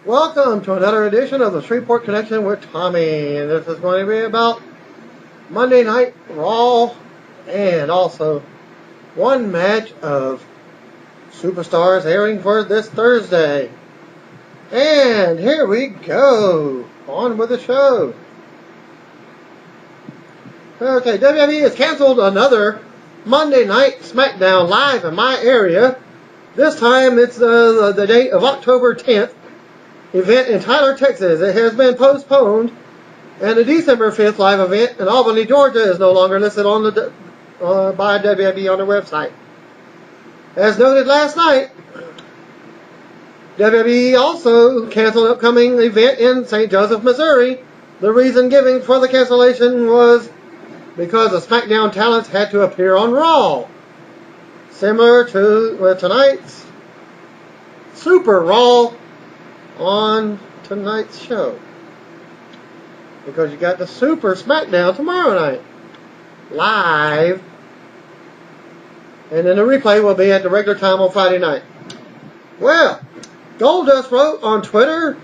Welcome to another edition of the Shreveport Connection with Tommy. And this is going to be about Monday Night Raw and also one match of Superstars airing for this Thursday. And here we go. On with the show. Okay, WWE has canceled another Monday Night SmackDown live in my area. This time it's the date of October 10th. Event in Tyler, Texas. It has been postponed, and the December 5th live event in Albany, Georgia is no longer listed on the by WWE on their website. As noted last night, WWE also canceled an upcoming event in St. Joseph, Missouri. The reason given for the cancellation was because the SmackDown talents had to appear on Raw, similar to tonight's Super Raw on tonight's show, because you got the Super SmackDown tomorrow night live, and then the replay will be at the regular time on Friday night. Well, Goldust wrote on Twitter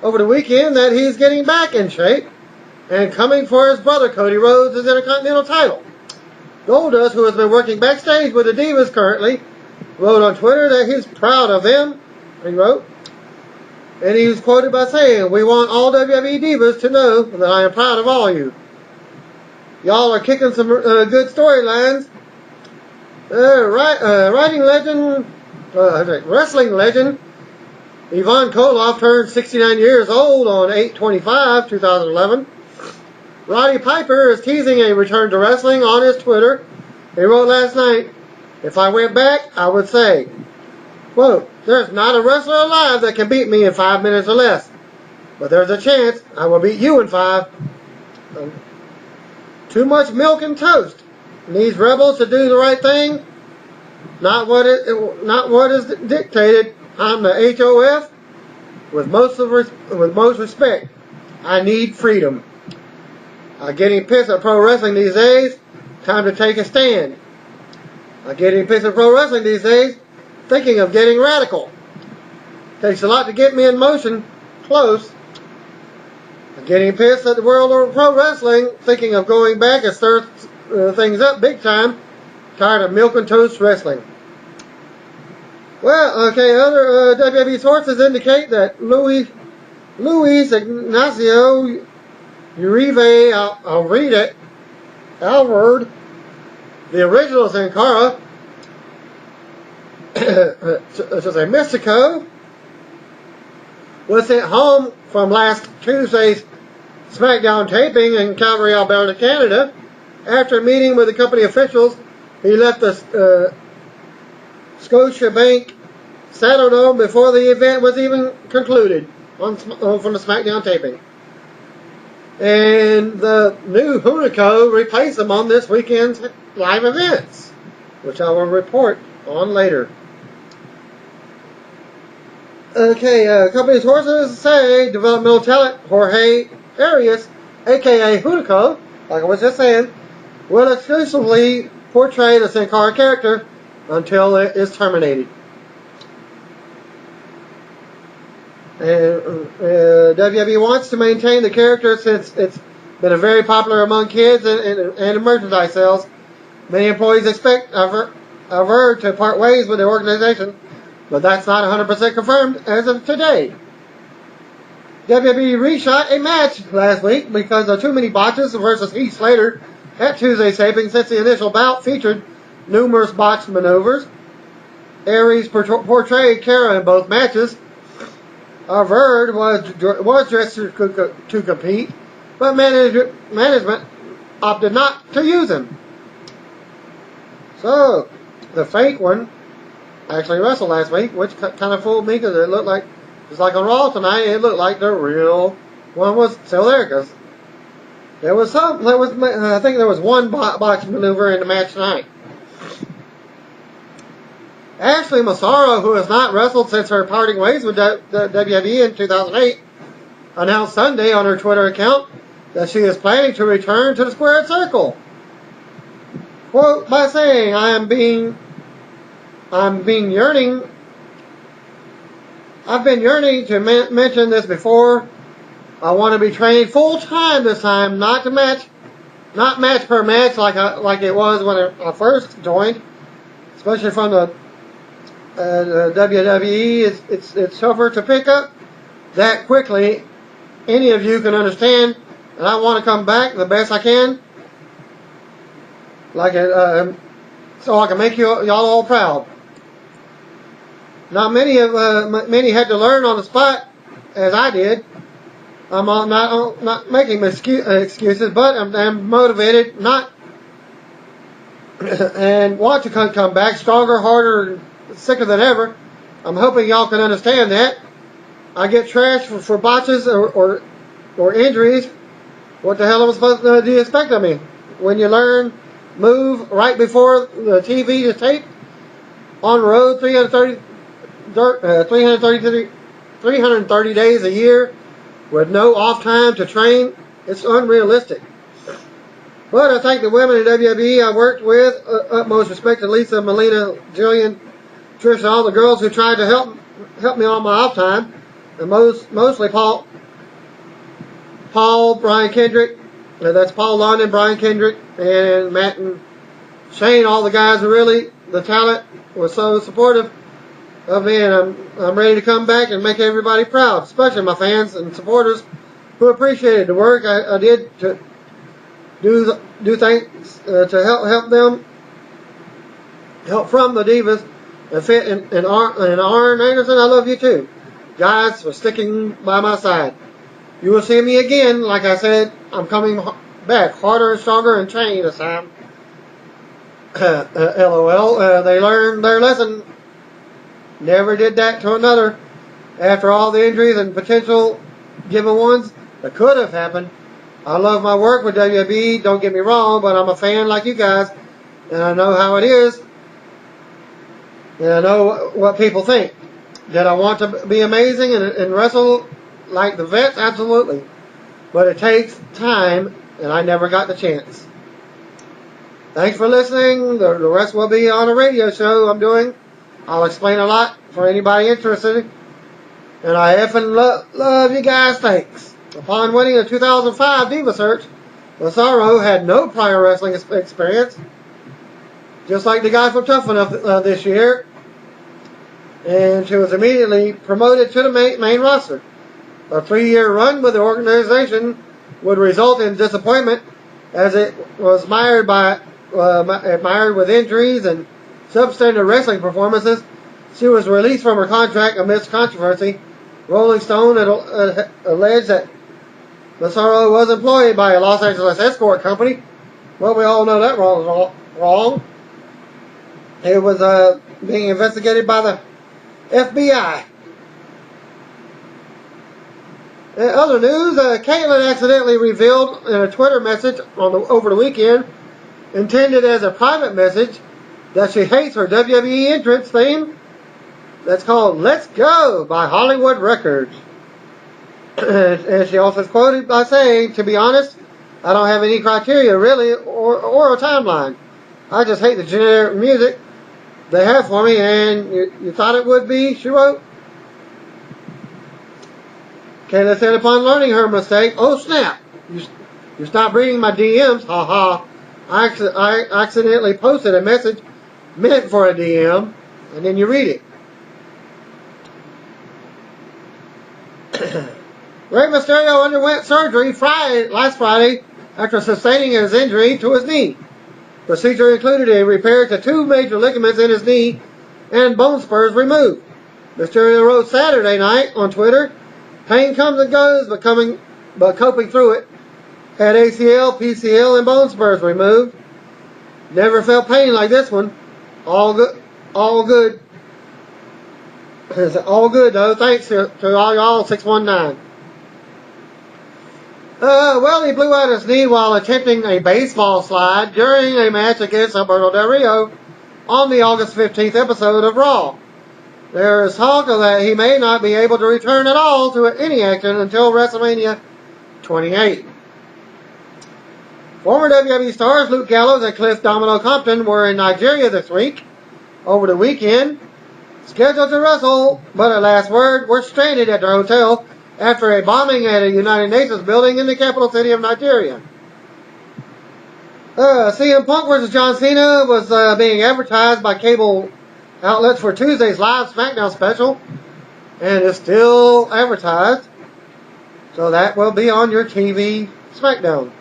over the weekend that he's getting back in shape and coming for his brother Cody Rhodes' Intercontinental title. Goldust, who has been working backstage with the Divas currently, wrote on Twitter that he's proud of them. He wrote, and he was quoted by saying, "We want all WWE Divas to know that I am proud of all you. Y'all are kicking some good storylines." Wrestling legend Ivan Koloff turned 69 years old on 8/25/2011. Roddy Piper is teasing a return to wrestling on his Twitter. He wrote last night, "If I went back, I would say, quote, there's not a wrestler alive that can beat me in 5 minutes or less. But there's a chance I will beat you in 5. Too much milk and toast. Needs rebels to do the right thing. Not what is dictated. I'm the HOF with most respect. I need freedom. I'm getting pissed at pro wrestling these days. Time to take a stand. I'm getting pissed at pro wrestling these days. Thinking of getting radical. Takes a lot to get me in motion. Close. I'm getting pissed at the world of pro wrestling. Thinking of going back and stir things up big time. Tired of milk and toast wrestling." Well, okay, other WWE sources indicate that Luis Ignacio Uribe, I'll read it, Alvord, the original Sin Cara, Mystico, was sent home from last Tuesday's SmackDown taping in Calgary, Alberta, Canada. After meeting with the company officials, he left the Scotiabank Saddledome before the event was even concluded from the SmackDown taping. And the new Hunico replaced him on this weekend's live events, which I will report on later. Okay, company sources say developmental talent Jorge Arias, aka Hunico, like I was just saying, will exclusively portray the Sin Cara character until it is terminated. And WWE wants to maintain the character since it's been very popular among kids and merchandise sales. Many employees expect Alvord to part ways with the organization, but that's not 100% confirmed as of today. WWE reshot a match last week because of too many botches versus Heath Slater at Tuesday's taping, since the initial bout featured numerous botched maneuvers. Aries portrayed Cara in both matches. Alvord was dressed to compete, but management opted not to use him. So, the fake one actually wrestled last week, which kind of fooled me because it looked like, just like on Raw tonight, it looked like the real one was still there, because I think there was one botched maneuver in the match tonight. Ashley Massaro, who has not wrestled since her parting ways with WWE in 2008, announced Sunday on her Twitter account that she is planning to return to the Squared Circle. Quote, by saying, I'm being yearning I've been yearning to mention this before. I want to be trained full time this time, not match per match like it was when I first joined, especially from the WWE. It's tougher to pick up that quickly. Any of you can understand, and I want to come back the best I can, so I can make y'all all proud. Not many had to learn on the spot as I did. I'm not making excuses, but I'm motivated, not and want to come back stronger, harder, sicker than ever. I'm hoping y'all can understand that. I get trashed for botches or injuries. What the hell am I supposed to do expect of me? When you learn, move right before the TV is taped on the road 330 days a year with no off time to train, it's unrealistic. But I thank the women in WWE I worked with, utmost respect to Lisa, Melina, Jillian, Trish, all the girls who tried to help me on my off time, and mostly Paul, Brian Kendrick, that's Paul London, Brian Kendrick, and Matt and Shane, all the guys who really, the talent, was so supportive of me, and I'm ready to come back and make everybody proud, especially my fans and supporters who appreciated the work I did to do things to help from the Divas and Fit and Arn Anderson. I love you too, guys, for sticking by my side. You will see me again. Like I said, I'm coming back harder and stronger and trained this time. LOL. They learned their lesson. Never did that to another. After all the injuries and potential given ones that could have happened. I love my work with WWE, don't get me wrong, but I'm a fan like you guys, and I know how it is, and I know what people think. Did I want to be amazing and wrestle like the vets? Absolutely. But it takes time, and I never got the chance. Thanks for listening. The rest will be on a radio show I'm doing. I'll explain a lot for anybody interested. And I effing love you guys. Thanks. Upon winning the 2005 Diva Search, Masaru had no prior wrestling experience, just like the guy from Tough Enough this year. And she was immediately promoted to the main roster. A 3-year run with the organization would result in disappointment, as it was mired with injuries and substandard wrestling performances. She was released from her contract amidst controversy. Rolling Stone alleged that Masaru was employed by a Los Angeles escort company. Well, we all know that wrong. It was being investigated by the FBI. In other news, Caitlyn accidentally revealed in a Twitter message over the weekend, intended as a private message, that she hates her WWE entrance theme that's called Let's Go by Hollywood Records. And she also is quoted by saying, to be honest, I don't have any criteria really or a timeline. I just hate the generic music they have for me, and you thought it would be, she wrote. Kayla said upon learning her mistake, oh snap, you stopped reading my DMs, haha. I accidentally posted a message meant for a DM, and then you read it. Rey Mysterio underwent surgery last Friday after sustaining his injury to his knee. Procedure included a repair to 2 major ligaments in his knee and bone spurs removed. Mysterio wrote Saturday night on Twitter, pain comes and goes, but coping through it. Had ACL, PCL, and bone spurs removed. Never felt pain like this one. All good. All good though. Thanks to all y'all, 619. Well, he blew out his knee while attempting a baseball slide during a match against Alberto Del Rio on the August 15th episode of Raw. There is talk of that he may not be able to return at all to any action until WrestleMania 28. Former WWE stars Luke Gallows and Cliff Domino Compton were in Nigeria this week, over the weekend, scheduled to wrestle, but at last word were stranded at their hotel after a bombing at a United Nations building in the capital city of Nigeria. CM Punk vs. John Cena was being advertised by cable outlets for Tuesday's live SmackDown special, and is still advertised, so that will be on your TV SmackDown.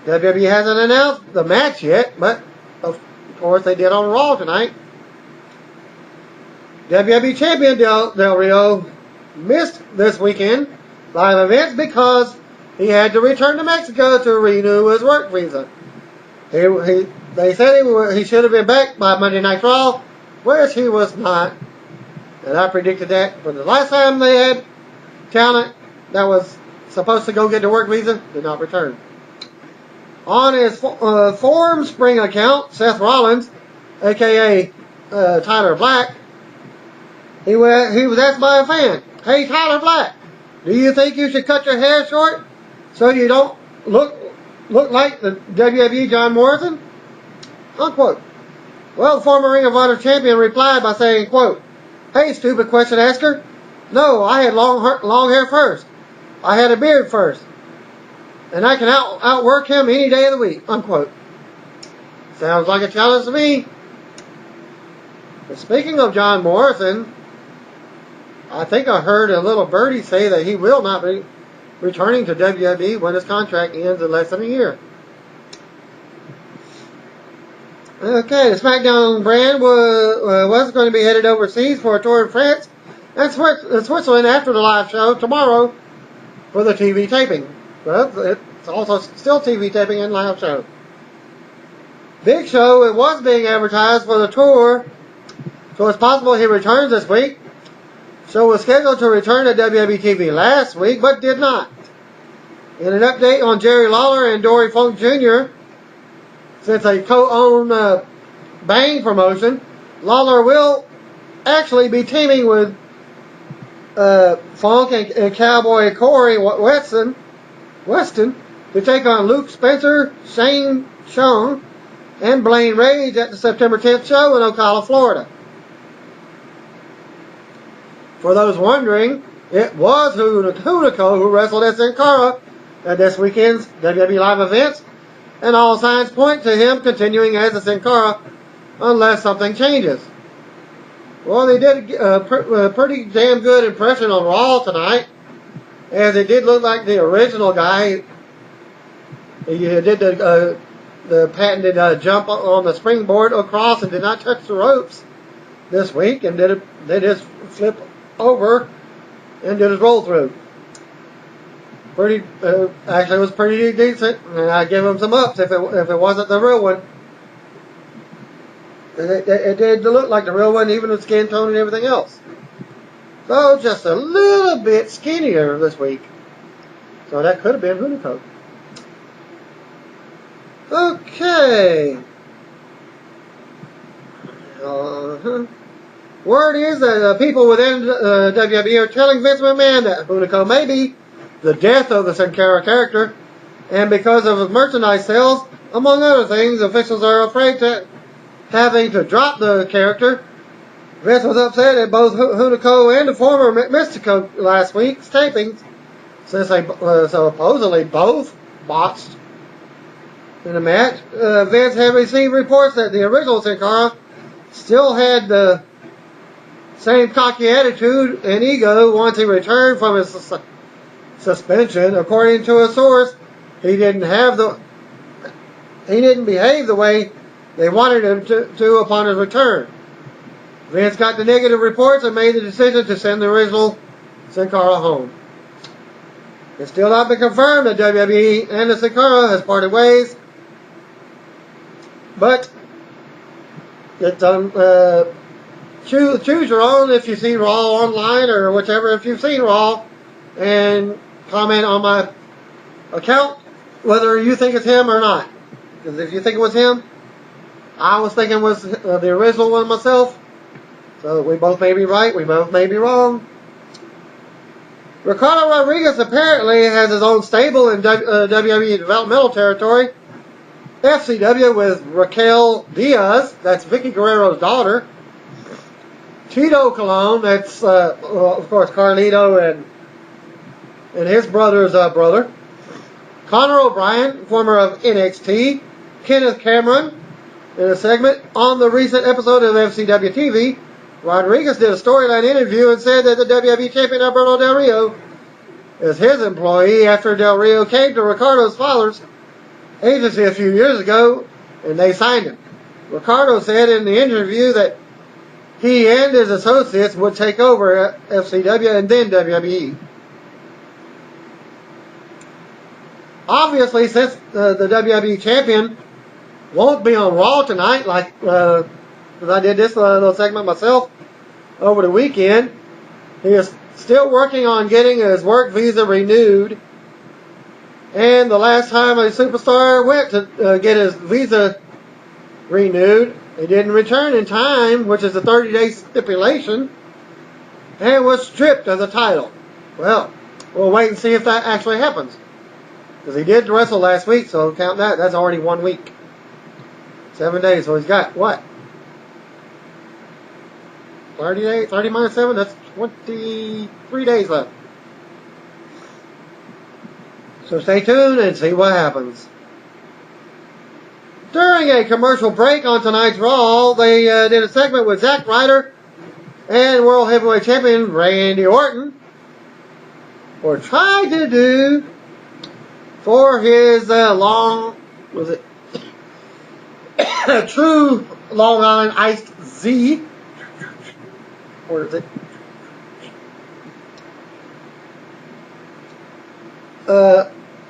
WWE hasn't announced the match yet, but of course they did on Raw tonight. WWE Champion Del Rio missed this weekend live events because he had to return to Mexico to renew his work visa. They said he should have been back by Monday Night Raw, which he was not. And I predicted that from the last time they had talent that was supposed to go get the work visa, did not return. On his Forum Spring account, Seth Rollins, aka Tyler Black, he was asked by a fan, "Hey Tyler Black, do you think you should cut your hair short so you don't look like the WWE John Morrison?" Unquote. Well, the former Ring of Honor champion replied by saying, quote, "Hey, stupid question asker. No, I had long hair first. I had a beard first. And I can outwork him any day of the week." Unquote. Sounds like a challenge to me. But speaking of John Morrison, I think I heard a little birdie say that he will not be returning to WWE when his contract ends in less than a year. Okay, the SmackDown brand was going to be headed overseas for a tour in France and Switzerland after the live show tomorrow for the TV taping. Well, it's also still TV taping and live show. Big Show, it was being advertised for the tour, so it's possible he returns this week. Show was scheduled to return to WWE TV last week, but did not. In an update on Jerry Lawler and Dory Funk Jr., since they co-own Bang promotion, Lawler will actually be teaming with Funk and Cowboy Corey Weston to take on Luke Spencer, Shane Chung, and Blaine Rage at the September 10th show in Ocala, Florida. For those wondering, it was Hunico who wrestled at Sin Cara at this weekend's WWE Live events, and all signs point to him continuing as a Sin Cara unless something changes. Well, they did a pretty damn good impression on Raw tonight, as it did look like the original guy. He did the patented jump on the springboard across and did not touch the ropes this week, and did his flip over and did his roll through. Actually, it was pretty decent, and I give him some ups if it wasn't the real one. It did look like the real one, even with skin tone and everything else. So just a little bit skinnier this week. So that could have been Hunico. Okay. Word is that people within WWE are telling Vince McMahon that Hunico may be the death of the Sin Cara character, and because of his merchandise sales, among other things, officials are afraid to having to drop the character. Vince was upset at both Hunico and the former Mystico last week's tapings, since they supposedly both botched in the match. Vince had received reports that the original Sin Cara still had the same cocky attitude and ego once he returned from his suspension. According to a source, he didn't behave the way they wanted him to upon his return. Vince got the negative reports and made the decision to send the original Sin Cara home. It's still not been confirmed that WWE and the Sin Cara has parted ways, but it's choose your own if you see Raw online or whichever. If you've seen Raw, and comment on my account whether you think it's him or not. Because if you think it was him, I was thinking it was the original one myself. So we both may be right, we both may be wrong. Ricardo Rodriguez apparently has his own stable in WWE developmental territory, FCW, with Raquel Diaz, that's Vicky Guerrero's daughter. Tito Colon, that's well, of course Carlito and his brother's brother. Conor O'Brien, former of NXT. Kenneth Cameron, in a segment on the recent episode of FCW TV, Rodriguez did a storyline interview and said that the WWE champion Alberto Del Rio is his employee after Del Rio came to Ricardo's father's agency a few years ago and they signed him. Ricardo said in the interview that he and his associates would take over at FCW and then WWE. Obviously, since the WWE champion won't be on Raw tonight, like because I did this little segment myself over the weekend, he is still working on getting his work visa renewed. And the last time a superstar went to get his visa renewed, he didn't return in time, which is a 30-day stipulation, and was stripped of the title. Well, we'll wait and see if that actually happens. Because he did wrestle last week, so count that. That's already 1 week. 7 days, so he's got, what? 30 minus 7, that's 23 days left. So stay tuned and see what happens. During a commercial break on tonight's Raw, they did a segment with Zack Ryder and World Heavyweight Champion Randy Orton, or tried to do, for his true Long Island Iced Z, or is it?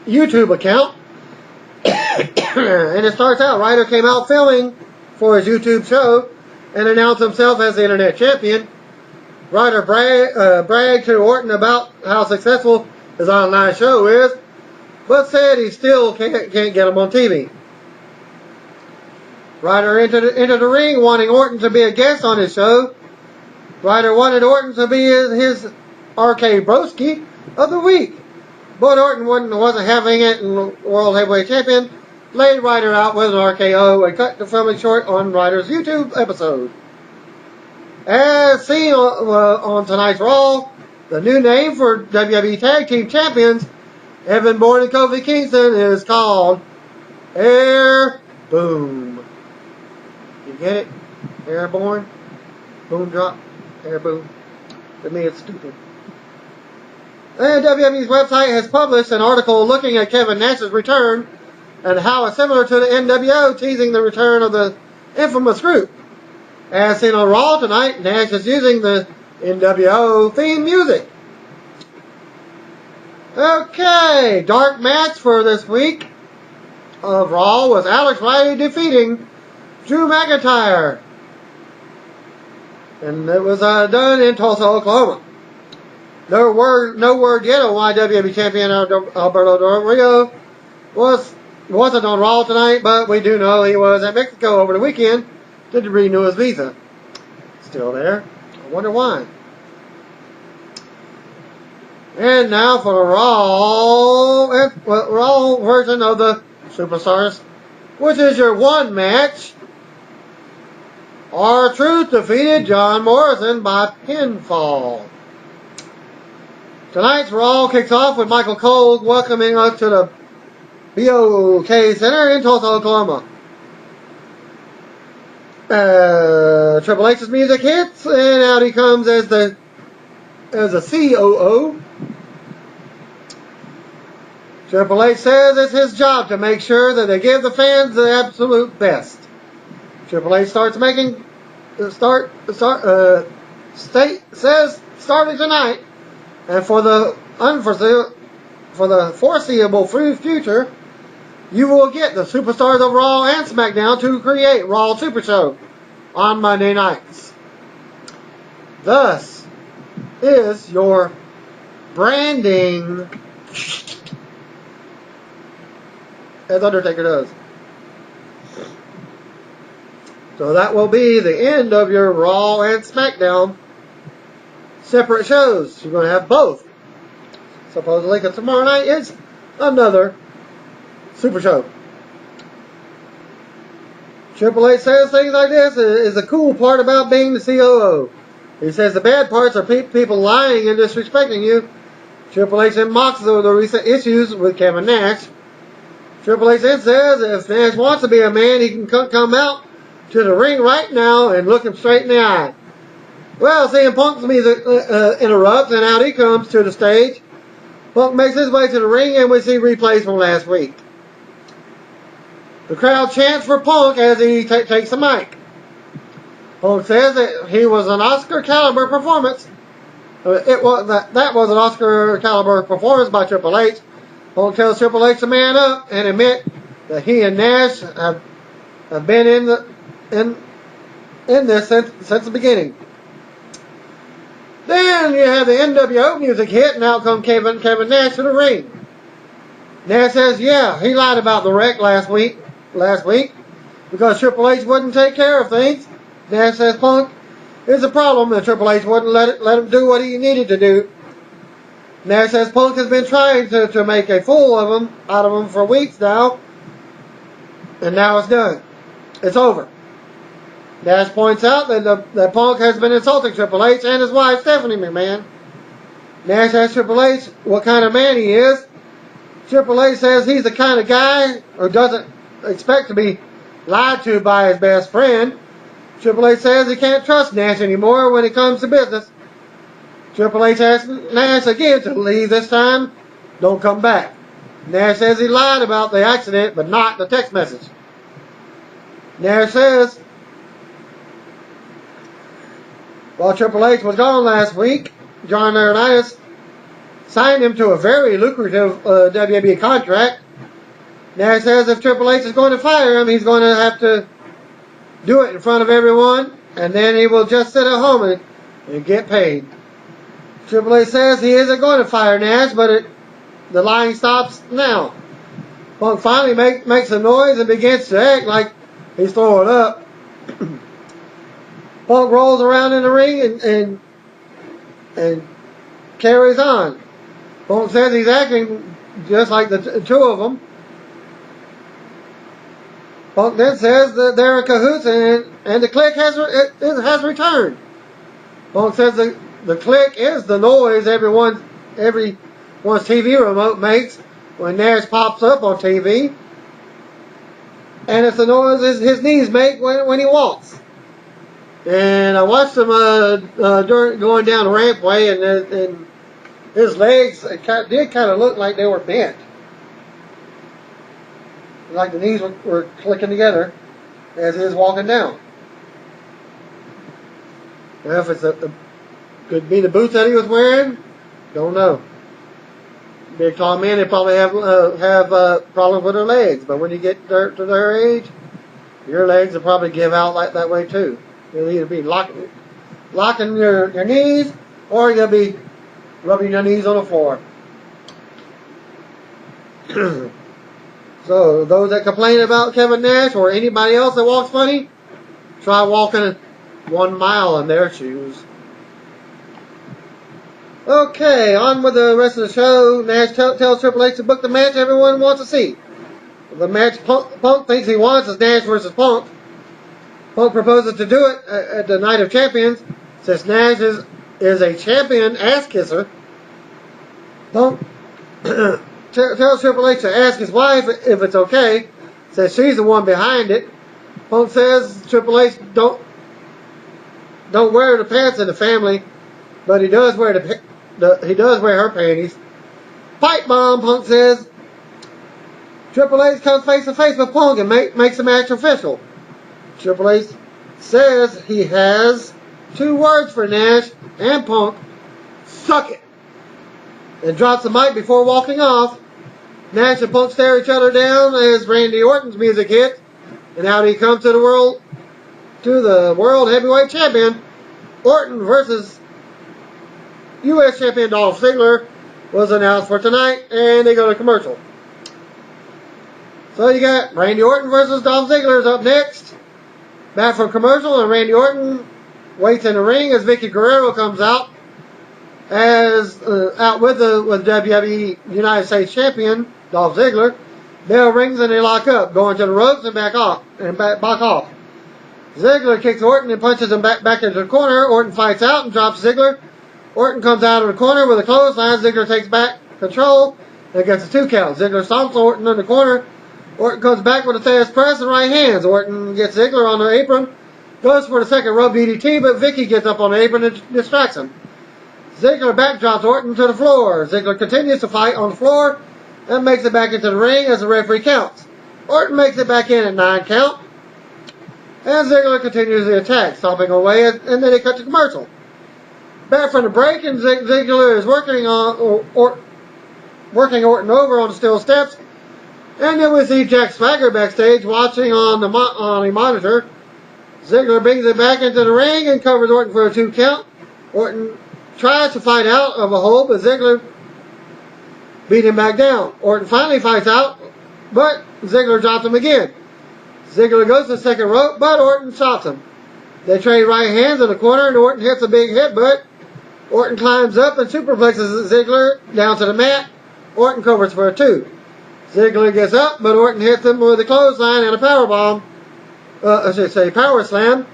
YouTube account. And it starts out, Ryder came out filming for his YouTube show and announced himself as the internet champion. Ryder bragged to Orton about how successful his online show is, but said he still can't get him on TV. Ryder entered the ring wanting Orton to be a guest on his show. Ryder wanted Orton to be his RK Broski of the week, but Orton wasn't having it, and World Heavyweight Champion laid Ryder out with an RKO and cut the filming short on Ryder's YouTube episode. As seen on tonight's Raw, the new name for WWE Tag Team Champions, Evan Bourne and Kofi Kingston, is called Air Boom. You get it? Airborne? Boom drop? Air boom. To me, it's stupid. And WWE's website has published an article looking at Kevin Nash's return and how it's similar to the NWO, teasing the return of the infamous group. As seen on Raw tonight, Nash is using the NWO theme music. Okay, dark match for this week of Raw was Alex Riley defeating Drew McIntyre. And it was done in Tulsa, Oklahoma. No word yet on why WWE Champion Alberto Del Rio wasn't on Raw tonight, but we do know he was at Mexico over the weekend to renew his visa. Still there. I wonder why. And now for the Raw version of the Superstars, which is your one match. R-Truth defeated John Morrison by pinfall. Tonight's Raw kicks off with Michael Cole welcoming us to the BOK Center in Tulsa, Oklahoma. Triple H's music hits, and out he comes as a COO. Triple H says it's his job to make sure that they give the fans the absolute best. Triple H starting tonight, and for the foreseeable future, you will get the superstars of Raw and SmackDown to create Raw Super Show on Monday nights. Thus is your branding, as Undertaker does. So that will be the end of your Raw and SmackDown separate shows. You're going to have both. Supposedly, because tomorrow night is another Super Show. Triple H says things like this is the cool part about being the COO. He says the bad parts are people lying and disrespecting you. Triple H then mocks the recent issues with Kevin Nash. Triple H then says if Nash wants to be a man, he can come out to the ring right now and look him straight in the eye. Well, CM Punk's music interrupts, and out he comes to the stage. Punk makes his way to the ring, and we see replays from last week. The crowd chants for Punk as he takes the mic. Punk says that he was an Oscar caliber performance. That was an Oscar caliber performance by Triple H. Punk tells Triple H to man up and admit that he and Nash have been in this since the beginning. Then you have the NWO music hit, and out comes Kevin Nash to the ring. Nash says, yeah, he lied about the wreck last week because Triple H wouldn't take care of things. Nash says Punk is a problem, and Triple H wouldn't let him do what he needed to do. Nash says Punk has been trying to make a fool out of him for weeks now, and now it's done. It's over. Nash points out that Punk has been insulting Triple H and his wife, Stephanie McMahon. Nash asks Triple H what kind of man he is. Triple H says he's the kind of guy who doesn't expect to be lied to by his best friend. Triple H says he can't trust Nash anymore when it comes to business. Triple H asks Nash again to leave this time. Don't come back. Nash says he lied about the accident, but not the text message. Nash says, while Triple H was gone last week, John Laurinaitis signed him to a very lucrative WWE contract. Nash says if Triple H is going to fire him, he's going to have to do it in front of everyone, and then he will just sit at home and get paid. Triple H says he isn't going to fire Nash, but the lying stops now. Punk finally makes a noise and begins to act like he's throwing up. Punk rolls around in the ring and carries on. Punk says he's acting just like the two of them. Punk then says that they're in cahoots and the click has returned. Punk says the click is the noise everyone's TV remote makes when Nash pops up on TV. And it's the noise his knees make when he walks. And I watched him going down the rampway, and his legs did kind of look like they were bent. Like the knees were clicking together as he was walking down. Well, if could be the boots that he was wearing, don't know. Big tall men, they probably have problems with their legs, but when you get to their age, your legs will probably give out like that way too. You'll either be locking your knees, or you'll be rubbing your knees on the floor. So those that complain about Kevin Nash or anybody else that walks funny, try walking 1 mile in their shoes. Okay, on with the rest of the show. Nash tells Triple H to book the match everyone wants to see. The match Punk thinks he wants is Nash versus Punk. Punk proposes to do it at the Night of Champions, since Nash is a champion ass kisser. Punk tells Triple H to ask his wife if it's okay, says she's the one behind it. Punk says Triple H don't wear the pants in the family, but he does wear her panties. Pipe bomb, Punk says. Triple H comes face to face with Punk and makes the match official. Triple H says he has 2 words for Nash and Punk: suck it, and drops the mic before walking off. Nash and Punk stare each other down as Randy Orton's music hits, and out he comes to the world heavyweight champion. Orton versus U.S. champion Dolph Ziggler was announced for tonight, and they go to commercial. So you got Randy Orton versus Dolph Ziggler is up next. Back from commercial, and Randy Orton waits in the ring as Vicky Guerrero comes out with WWE United States champion Dolph Ziggler. Bell rings and they lock up, going to the ropes and back off. Ziggler kicks Orton and punches him back into the corner. Orton fights out and drops Ziggler. Orton comes out of the corner with a clothesline. Ziggler takes back control and gets a 2 count. Ziggler stomps Orton in the corner. Orton comes back with a Theus press and right hands. Orton gets Ziggler on the apron. Goes for the second rope DDT, but Vicky gets up on the apron and distracts him. Ziggler backdrops Orton to the floor. Ziggler continues to fight on the floor and makes it back into the ring as the referee counts. Orton makes it back in at 9 count. And Ziggler continues the attack, stomping away, and then they cut to commercial. Back from the break, and Ziggler is working Orton over on the steel steps. And then we see Jack Swagger backstage watching on a monitor. Ziggler brings it back into the ring and covers Orton for a 2 count. Orton tries to fight out of a hold, but Ziggler beat him back down. Orton finally fights out, but Ziggler drops him again. Ziggler goes to the second rope, but Orton stops him. They trade right hands in the corner, and Orton hits a big headbutt. Orton climbs up and superplexes Ziggler down to the mat. Orton covers for a 2. Ziggler gets up, but Orton hits him with a clothesline and a powerbomb. Power slam.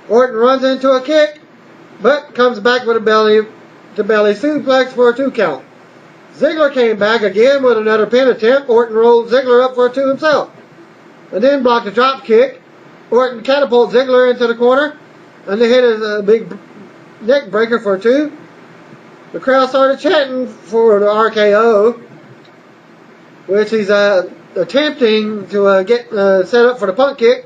Orton runs into a kick, but comes back with a belly-to-belly suplex for a 2 count. Ziggler came back again with another pin attempt. Orton rolled Ziggler up for a 2 himself, and then blocked a drop kick. Orton catapults Ziggler into the corner, and they hit a big neck breaker for a 2. The crowd started chanting for the RKO, which he's attempting to get set up for the punt kick.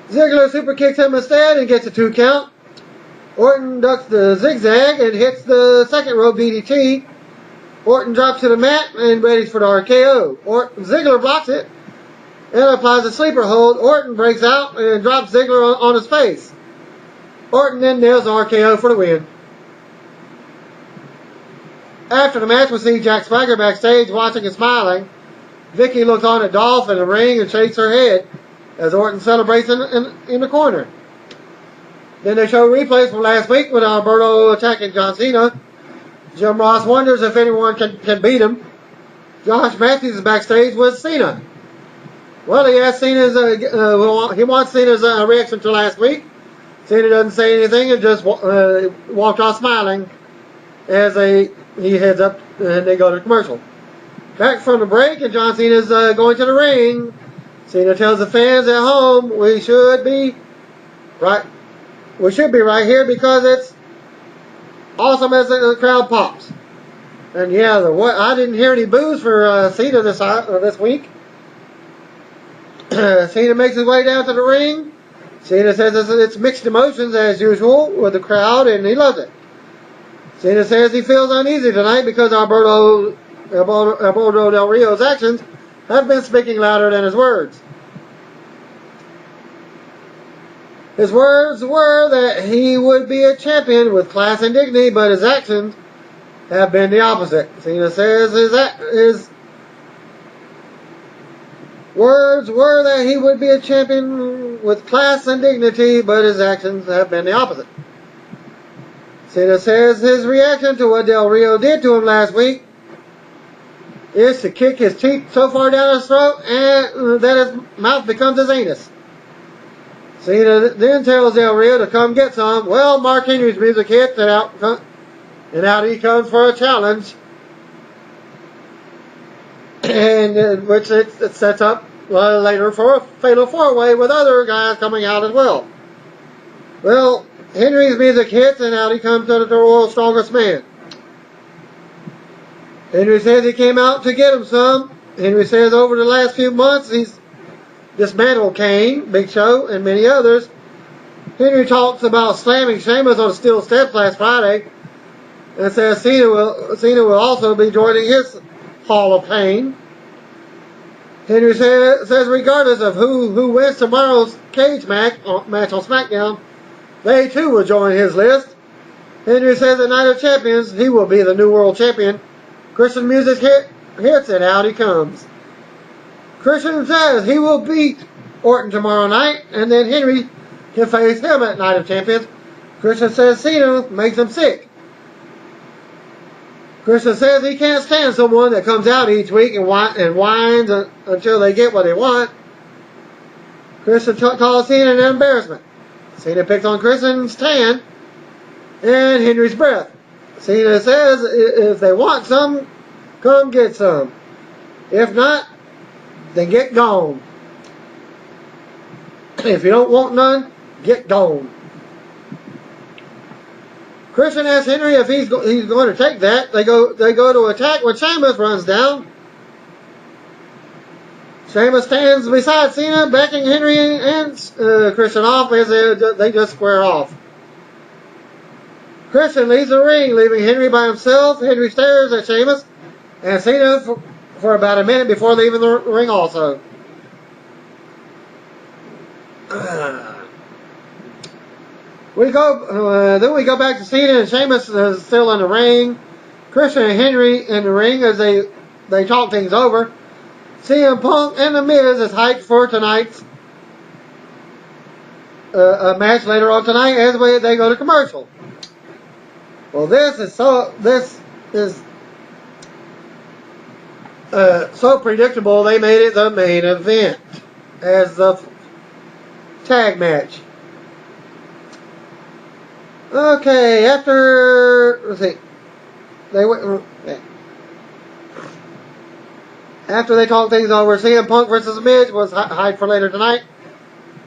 Ziggler super kicks him instead and gets a 2 count. Orton ducks the zigzag and hits the second rope DDT. Orton drops to the mat and readies for the RKO. Ziggler blocks it and applies a sleeper hold. Orton breaks out and drops Ziggler on his face. Orton then nails the RKO for the win. After the match, we see Jack Swagger backstage watching and smiling. Vicky looks on at Dolph in the ring and shakes her head as Orton celebrates in the corner. Then they show replays from last week with Alberto attacking John Cena. Jim Ross wonders if anyone can beat him. Josh Matthews is backstage with Cena. Well, he asked he wants Cena's reaction to last week. Cena doesn't say anything and just walked off smiling as he heads up and they go to commercial. Back from the break, and John Cena's going to the ring. Cena tells the fans at home, we should be right here because it's awesome as the crowd pops. And yeah, I didn't hear any boos for Cena this week. Cena makes his way down to the ring. Cena says it's mixed emotions as usual with the crowd, and he loves it. Cena says he feels uneasy tonight because Alberto Del Rio's actions have been speaking louder than his words. His words were that he would be a champion with class and dignity, but his actions have been the opposite. Cena says his words were that he would be a champion with class and dignity, but his actions have been the opposite. Cena says his reaction to what Del Rio did to him last week is to kick his teeth so far down his throat and that his mouth becomes his anus. Cena then tells Del Rio to come get some. Well, Mark Henry's music hits and out he comes for a challenge, and which it sets up later for a fatal 4-way with other guys coming out as well. Well, Henry's music hits and out he comes to the world's strongest man. Henry says he came out to get him some. Henry says over the last few months he's dismantled Kane, Big Show, and many others. Henry talks about slamming Sheamus on the steel steps last Friday and says Cena will also be joining his Hall of Pain. Henry says regardless of who wins tomorrow's cage match on SmackDown, they too will join his list. Henry says at Night of Champions, he will be the new world champion. Christian music hits and out he comes. Christian says he will beat Orton tomorrow night, and then Henry can face him at Night of Champions. Christian says Cena makes him sick. Christian says he can't stand someone that comes out each week and whines until they get what they want. Christian calls Cena an embarrassment. Cena picks on Christian's tan and Henry's breath. Cena says if they want some, come get some. If not, then get gone. If you don't want none, get gone. Christian asks Henry if he's going to take that. They go to attack when Sheamus runs down. Sheamus stands beside Cena, backing Henry and Christian off as they just square off. Christian leaves the ring, leaving Henry by himself. Henry stares at Sheamus and Cena for about a minute before leaving the ring also. Then we go back to Cena and Sheamus is still in the ring. Christian and Henry in the ring as they talk things over. CM Punk and The Miz is hyped for tonight's a match later on tonight as they go to commercial. Well, this is so predictable. They made it the main event as the tag match. Okay, after they talk things over, CM Punk versus Miz was hyped for later tonight.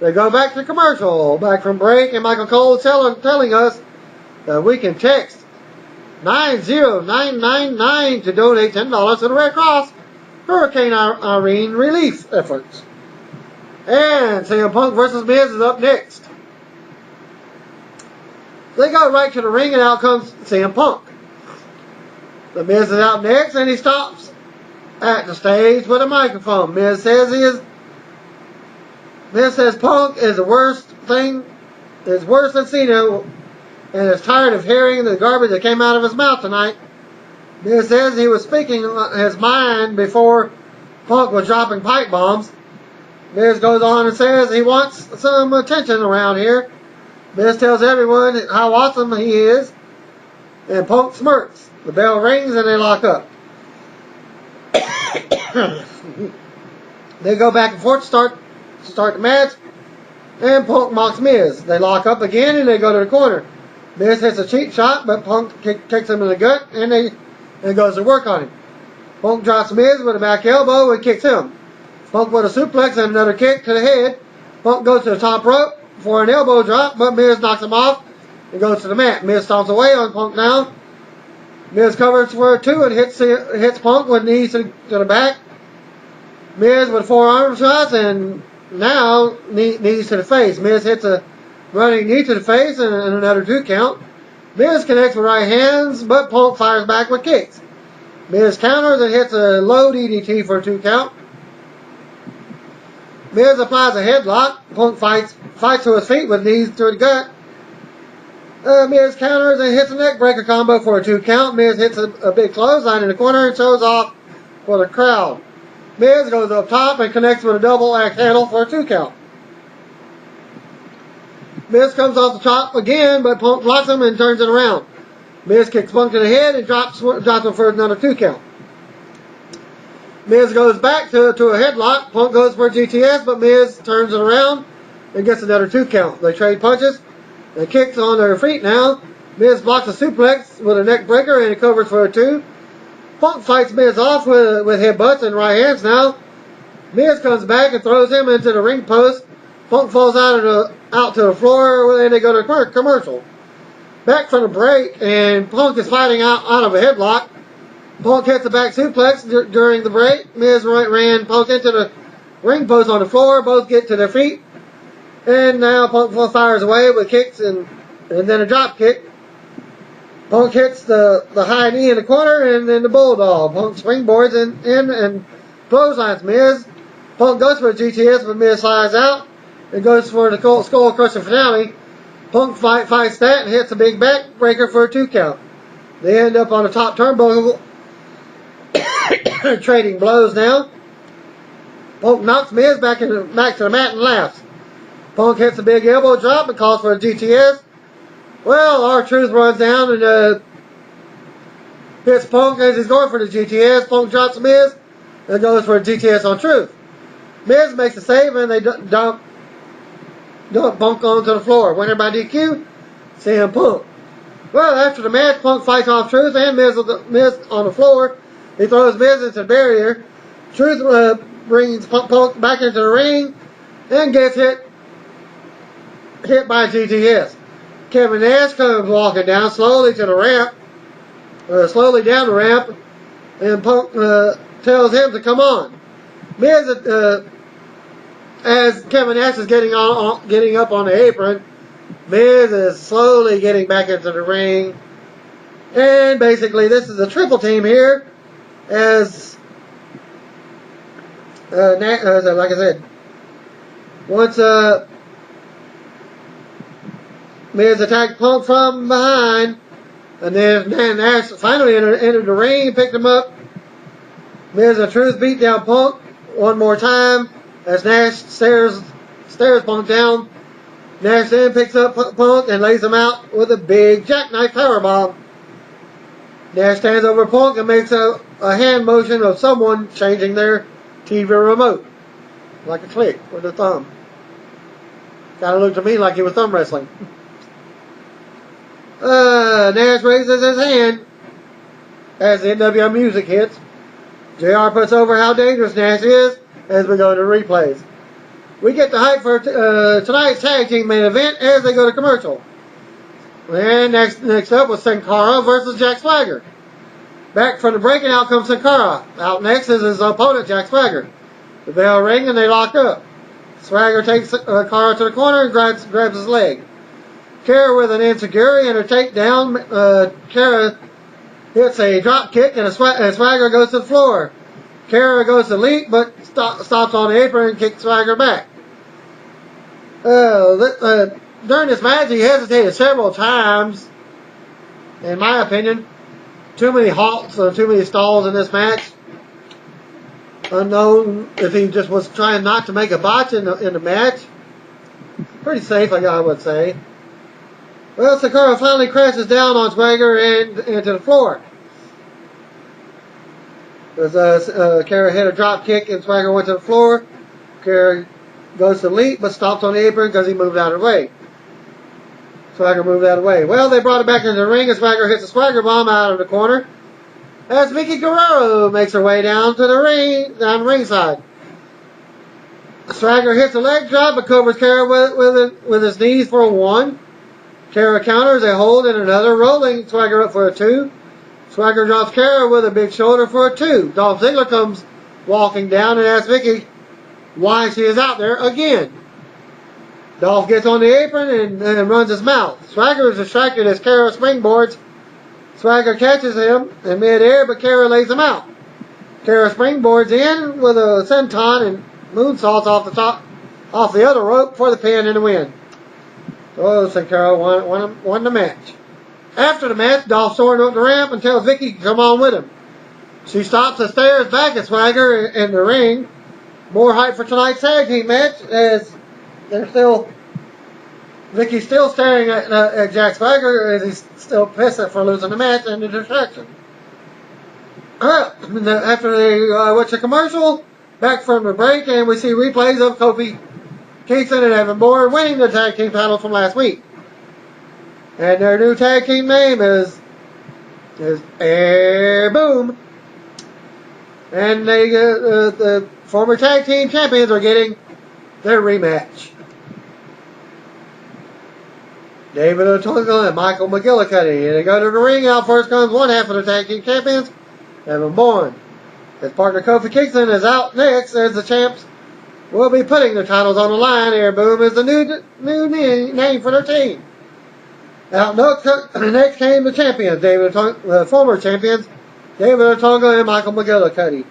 They go back to commercial, back from break, and Michael Cole telling us that we can text 90999 to donate $10 to the Red Cross Hurricane Irene relief efforts. And CM Punk versus Miz is up next. They go right to the ring, and out comes CM Punk. The Miz is out next, and he stops at the stage with a microphone. Miz says Punk is the worst thing, is worse than Cena, and is tired of hearing the garbage that came out of his mouth tonight. Miz says he was speaking his mind before Punk was dropping pipe bombs. Miz goes on and says he wants some attention around here. Miz tells everyone how awesome he is, and Punk smirks. The bell rings and they lock up. They go back and forth to start the match, and Punk mocks Miz. They lock up again and they go to the corner. Miz hits a cheap shot, but Punk kicks him in the gut and goes to work on him. Punk drops Miz with a back elbow and kicks him. Punk with a suplex and another kick to the head. Punk goes to the top rope for an elbow drop, but Miz knocks him off and goes to the mat. Miz stomps away on Punk now. Miz covers for a 2 and hits Punk with knees to the back. Miz with 4 arm shots and now knees to the face. Miz hits a running knee to the face and another 2 count. Miz connects with right hands, but Punk fires back with kicks. Miz counters and hits a low DDT for a 2 count. Miz applies a headlock. Punk fights to his feet with knees to the gut. Miz counters and hits a neck breaker combo for a 2 count. Miz hits a big clothesline in the corner and shows off for the crowd. Miz goes up top and connects with a double axe handle for a 2 count. Miz comes off the top again, but Punk blocks him and turns it around. Miz kicks Punk in the head and drops him for another 2 count. Miz goes back to a headlock. Punk goes for a GTS, but Miz turns it around and gets another 2 count. They trade punches. They kicks on their feet now. Miz blocks a suplex with a neck breaker and he covers for a 2. Punk fights Miz off with headbutts and right hands now. Miz comes back and throws him into the ring post. Punk falls out to the floor and they go to commercial. Back from the break, and Punk is fighting out of a headlock. Punk hits a back suplex during the break. Miz ran Punk into the ring post on the floor. Both get to their feet. And now Punk fires away with kicks and then a drop kick. Punk hits the high knee in the corner and then the bulldog. Punk springboards in and clotheslines Miz. Punk goes for a GTS, but Miz slides out and goes for the skull crusher finale. Punk fights that and hits a big back breaker for a 2 count. They end up on the top turnbuckle trading blows now. Punk knocks Miz back to the mat and laughs. Punk hits a big elbow drop and calls for a GTS. Well, R-Truth runs down and hits Punk as he's going for the GTS. Punk drops Miz and goes for a GTS on Truth. Miz makes a save and they dump dump Punk onto the floor. Winner by DQ, CM Punk. Well, after the match, Punk fights off Truth and Miz on the floor. He throws Miz into the barrier. Truth brings Punk back into the ring and gets hit by GTS. Kevin Nash comes walking down slowly to the ramp, slowly down the ramp, and Punk tells him to come on. Miz, as Kevin Nash is getting up on the apron, Miz is slowly getting back into the ring. And basically, this is a triple team here, as like I said, once Miz attacked Punk from behind, and then Nash finally entered the ring and picked him up. Miz and Truth beat down Punk one more time as Nash stares Punk down. Nash then picks up Punk and lays him out with a big jackknife powerbomb. Nash stands over Punk and makes a hand motion of someone changing their TV remote, like a click with a thumb. Kind of looked to me like he was thumb wrestling. Nash raises his hand as the NWO music hits. JR puts over how dangerous Nash is as we go to replays. We get the hype for tonight's tag team main event as they go to commercial. And next up was Sin Cara versus Jack Swagger. Back from the break, and out comes Sin Cara. Out next is his opponent, Jack Swagger. The bell rings and they lock up. Swagger takes Cara to the corner and grabs his leg. Cara with an enziguri and a takedown. Cara hits a drop kick and Swagger goes to the floor. Cara goes to leap but stops on the apron and kicks Swagger back. During this match, he hesitated several times. In my opinion, too many halts or too many stalls in this match. Unknown if he just was trying not to make a botch in the match. Pretty safe, I would say. Well, Sin Cara finally crashes down on Swagger and into the floor. As Cara hit a drop kick and Swagger went to the floor. Cara goes to leap but stops on the apron because he moved out of the way. Swagger moved out of the way. Well, they brought it back into the ring and Swagger hits a Swagger bomb out of the corner as Vicky Guerrero makes her way down the ringside. Swagger hits a leg drop but covers Cara with his knees for a 1. Cara counters a hold and another, rolling Swagger up for a 2. Swagger drops Cara with a big shoulder for a 2. Dolph Ziggler comes walking down and asks Vicky why she is out there again. Dolph gets on the apron and runs his mouth. Swagger is distracted as Cara springboards. Swagger catches him in midair, but Cara lays him out. Cara springboards in with a senton and moonsaults off the other rope for the pin and the win. So Sin Cara won the match. After the match, Dolph storms up the ramp and tells Vicky to come on with him. She stops and stares back at Swagger in the ring. More hype for tonight's tag team match as Vicky's still staring at Jack Swagger as he's still pissed for losing the match and the distraction. After they watch a commercial, back from the break, and we see replays of Kofi Kingston and Evan Bourne winning the tag team titles from last week. And their new tag team name is Air Boom. And the former tag team champions are getting their rematch. David Otunga and Michael McGillicuddy. And they go to the ring. Out first comes one half of the tag team champions, Evan Bourne. His partner Kofi Kingston is out next as the champs will be putting their titles on the line. Air Boom is the new name for their team. Out next came the champions, the former champions, David Otunga and Michael McGillicuddy.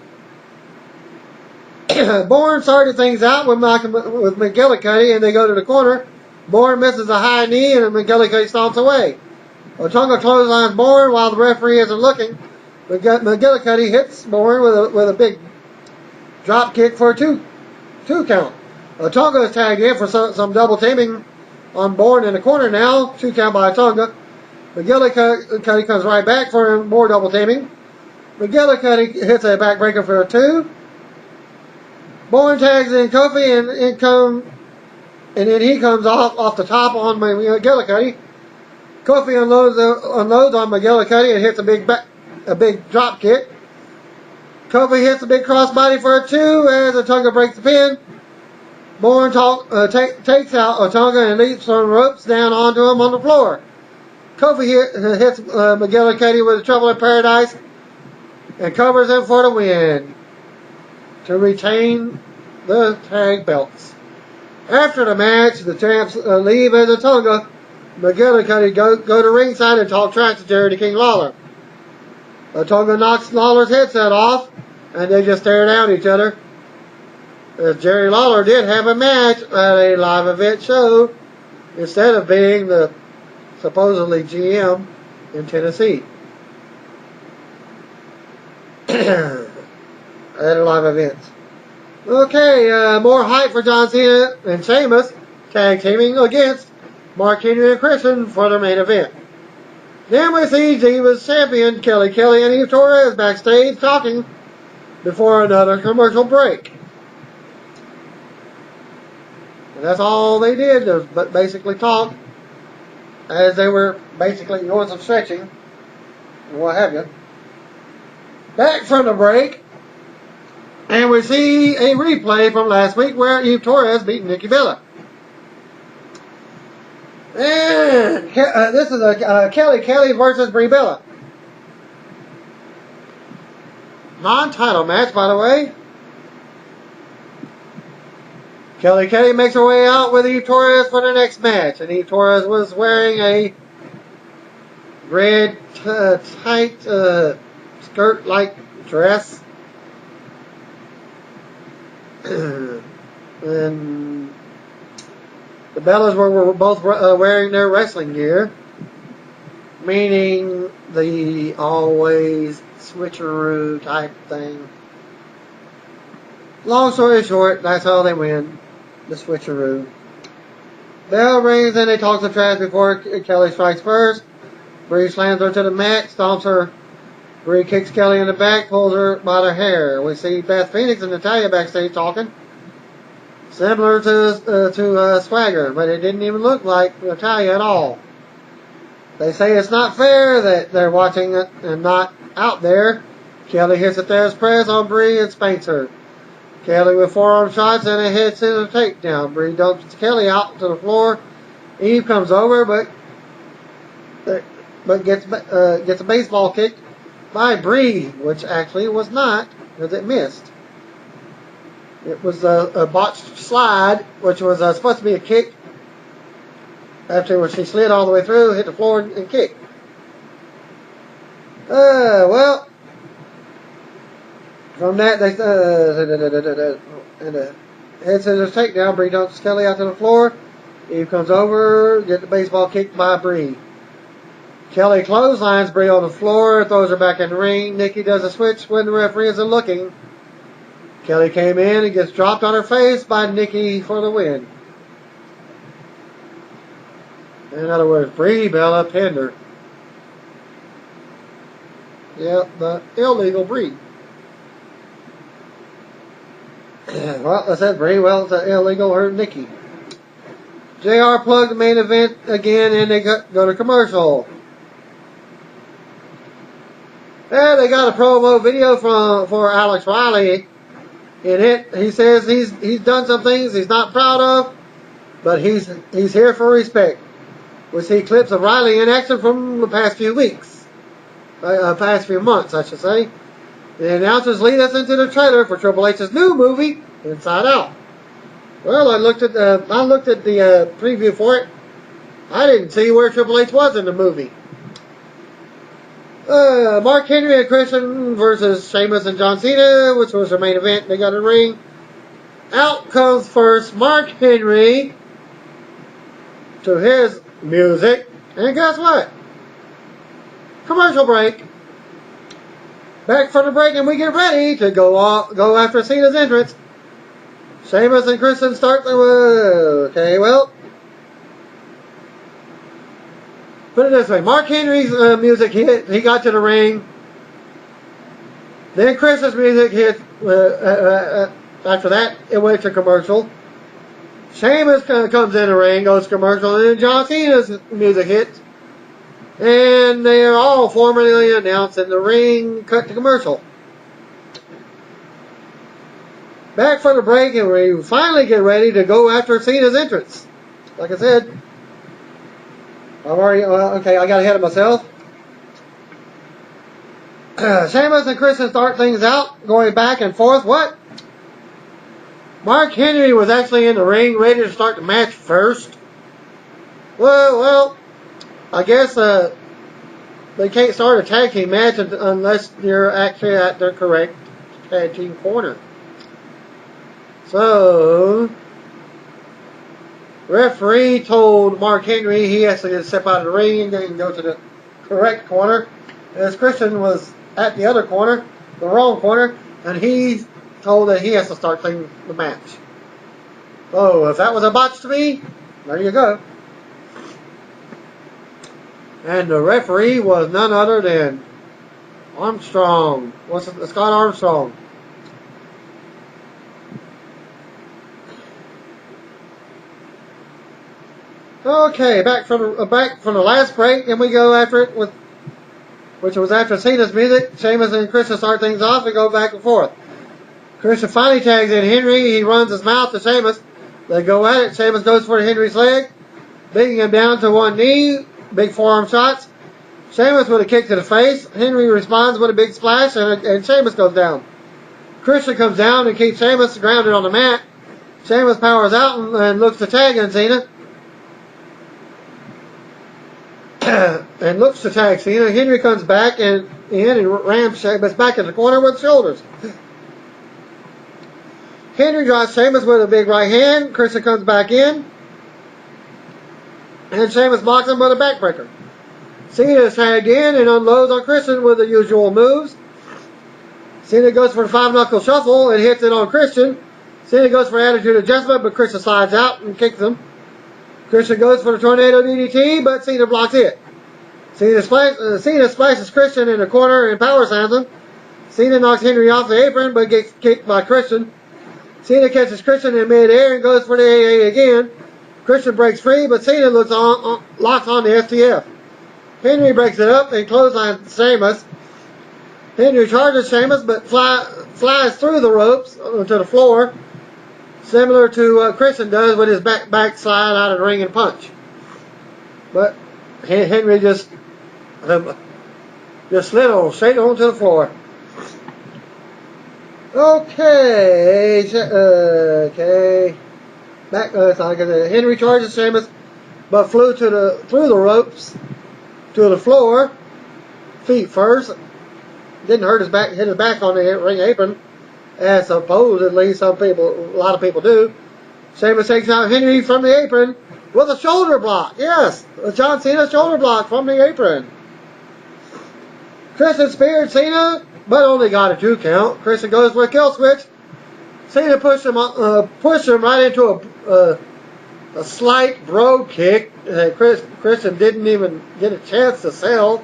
Bourne started things out with McGillicuddy, and they go to the corner. Bourne misses a high knee, and McGillicuddy stomps away. Otunga clotheslines Bourne while the referee isn't looking. McGillicuddy hits Bourne with a big drop kick for a two count. Otunga is tagged in for some double teaming on Bourne in the corner now. 2 count by Otunga. McGillicuddy comes right back for more double teaming. McGillicuddy hits a backbreaker for a 2. Bourne tags in Kofi and in come and then he comes off the top on McGillicuddy. Kofi unloads on McGillicuddy and hits a big drop kick. Kofi hits a big crossbody for a 2 as Otunga breaks the pin. Bourne takes out Otunga and leaps on ropes down onto him on the floor. Kofi hits McGillicuddy with a Trouble in Paradise and covers him for the win to retain the tag belts. After the match, the champs leave as Otunga. McGillicuddy go to ringside and talk trash to Jerry the King Lawler. Otunga knocks Lawler's headset off, and they just stare down at each other. Jerry Lawler did have a match at a live event show instead of being the supposedly GM in Tennessee. At a live event. Okay, more hype for John Cena and Sheamus tag teaming against Mark Henry and Christian for their main event. Then we see Divas champion Kelly Kelly and Eve Torres backstage talking before another commercial break. And that's all they did, but basically talk as they were basically doing some stretching and what have you. Back from the break, and we see a replay from last week where Eve Torres beat Nikki Bella. And this is a Kelly Kelly versus Brie Bella. Non-title match, by the way. Kelly Kelly makes her way out with Eve Torres for the next match. And Eve Torres was wearing a red tight skirt-like dress. And the Bellas were both wearing their wrestling gear, meaning the always switcheroo type thing. Long story short, that's how they win, the switcheroo. Bell rings and they talk some trash before Kelly strikes first. Brie slams her to the mat, stomps her. Brie kicks Kelly in the back, pulls her by the hair. We see Beth Phoenix and Natalya backstage talking. Similar to Swagger, but it didn't even look like Natalya at all. They say it's not fair that they're watching it and not out there. Kelly hits a Thesz press on Brie and spanks her. Kelly with forearm shots and a head scissor takedown. Brie dumps Kelly out to the floor. Eve comes over, but gets a baseball kick by Brie, which actually was not, because it missed. It was a botched slide, which was supposed to be a kick. After she slid all the way through, hit the floor and kicked. Well, from that, they and the head scissors takedown. Brie dumps Kelly out to the floor. Eve comes over, get the baseball kicked by Brie. Kelly clotheslines Brie on the floor, throws her back in the ring. Nikki does a switch when the referee isn't looking. Kelly came in and gets dropped on her face by Nikki for the win. In other words, Brie Bella pinned her. Yeah, the illegal Brie. Well, I said Brie, well, it's illegal her Nikki. JR plugged the main event again and they go to commercial. Yeah, they got a promo video for Alex Riley. In it, he says he's done some things he's not proud of, but he's here for respect. We see clips of Riley in action from the past few weeks, past few months, I should say. The announcers lead us into the trailer for Triple H's new movie, Inside Out. Well, I looked at the preview for it. I didn't see where Triple H was in the movie. Mark Henry and Christian versus Sheamus and John Cena, which was their main event. They got a ring. Out comes first Mark Henry to his music. And guess what? Commercial break. Back from the break and we get ready to go after Cena's entrance. Sheamus and Christian start the... Okay, well... Put it this way, Mark Henry's music hit, he got to the ring. Then Chris's music hit, after that, it went to commercial. Sheamus comes in the ring, goes commercial, and then John Cena's music hits. And they are all formally announced in the ring, cut to commercial. Back for the break, and we finally get ready to go after Cena's entrance. Like I said, okay, I got ahead of myself. Sheamus and Christian start things out, going back and forth. What? Mark Henry was actually in the ring, ready to start the match first. Well, I guess they can't start a tag team match unless you're actually at their correct tag team corner. So, referee told Mark Henry he has to step out of the ring and go to the correct corner, as Christian was at the other corner, the wrong corner, and he told that he has to start the match. So, if that was a botch to me, there you go. And the referee was none other than Armstrong. Scott Armstrong. Okay, back from the last break, and we go after it which was after Cena's music. Sheamus and Christian start things off and go back and forth. Christian finally tags in Henry. He runs his mouth to Sheamus. They go at it. Sheamus goes for Henry's leg, beating him down to one knee. Big forearm shots. Sheamus with a kick to the face. Henry responds with a big splash, and Sheamus goes down. Christian comes down and keeps Sheamus grounded on the mat. Sheamus powers out and looks to tag in Cena. And looks to tag Cena. Henry comes back and rams Sheamus back in the corner with shoulders. Henry drives Sheamus with a big right hand. Christian comes back in. And Sheamus blocks him with a backbreaker. Cena is tagged in and unloads on Christian with the usual moves. Cena goes for the 5-knuckle shuffle and hits it on Christian. Cena goes for attitude adjustment, but Christian slides out and kicks him. Christian goes for the tornado DDT, but Cena blocks it. Cena splashes Christian in the corner and power slams him. Cena knocks Henry off the apron, but gets kicked by Christian. Cena catches Christian in midair and goes for the AA again. Christian breaks free, but Cena locks on the FTF. Henry breaks it up and clotheslines Sheamus. Henry charges Sheamus, but flies through the ropes to the floor, similar to what Christian does with his back slide out of the ring and punch. But Henry just slid straight onto the floor. Okay. Henry charges Sheamus, but flew through the ropes to the floor, feet first. Didn't hurt his back, hit his back on the ring apron, as supposedly a lot of people do. Sheamus takes out Henry from the apron with a shoulder block. Yes, a John Cena shoulder block from the apron. Christian speared Cena, but only got a 2 count. Christian goes for a kill switch. Cena pushed him right into a slight bro kick that Christian didn't even get a chance to sell,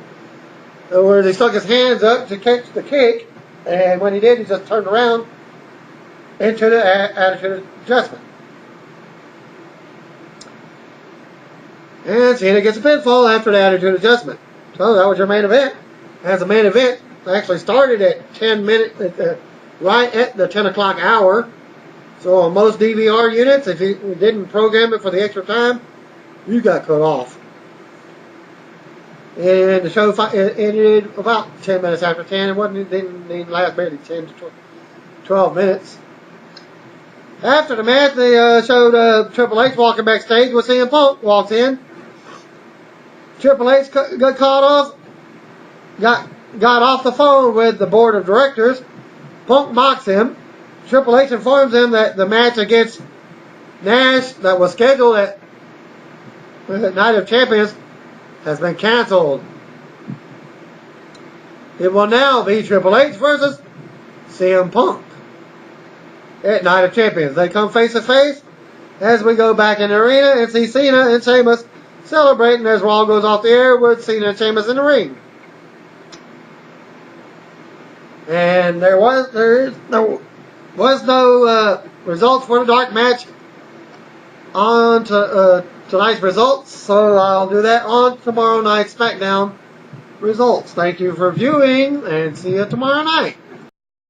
where he stuck his hands up to catch the kick, and when he did, he just turned around into the attitude adjustment. And Cena gets a pinfall after the attitude adjustment. So that was your main event. As the main event actually started at 10 minutes, right at the 10 o'clock hour. So on most DVR units, if you didn't program it for the extra time, you got cut off. And the show ended about 10 minutes after 10. It didn't last barely 10 to 12 minutes. After the match, they showed Triple H walking backstage with CM Punk walks in. Triple H got caught off, got off the phone with the board of directors. Punk mocks him. Triple H informs him that the match against Nash that was scheduled at Night of Champions has been canceled. It will now be Triple H versus CM Punk at Night of Champions. They come face to face as we go back in the arena and see Cena and Sheamus celebrating as Raw goes off the air with Cena and Sheamus in the ring. And there was no results for the dark match on to tonight's results, so I'll do that on tomorrow night's SmackDown results. Thank you for viewing, and see you tomorrow night.